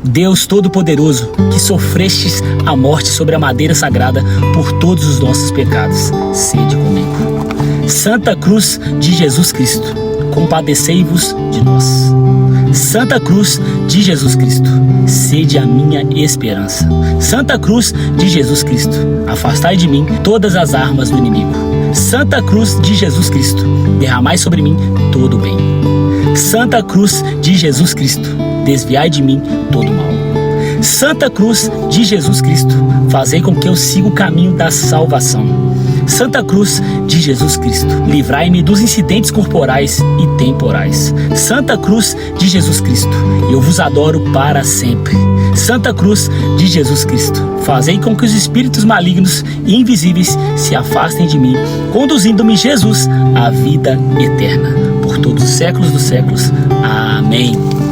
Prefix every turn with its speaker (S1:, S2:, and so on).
S1: Deus Todo-Poderoso, que sofrestes a morte sobre a madeira sagrada por todos os nossos pecados, sede comigo. Santa Cruz de Jesus Cristo, compadecei-vos de nós. Santa Cruz de Jesus Cristo, sede a minha esperança. Santa Cruz de Jesus Cristo, afastai de mim todas as armas do inimigo. Santa Cruz de Jesus Cristo, derramai sobre mim todo o bem. Santa Cruz de Jesus Cristo, desviai de mim todo o mal. Santa Cruz de Jesus Cristo, fazei com que eu siga o caminho da salvação. Santa Cruz de Jesus Cristo, livrai-me dos incidentes corporais e temporais. Santa Cruz de Jesus Cristo, eu vos adoro para sempre. Santa Cruz de Jesus Cristo, fazei com que os espíritos malignos e invisíveis se afastem de mim, conduzindo-me, Jesus, à vida eterna. Por todos os séculos dos séculos. Amém.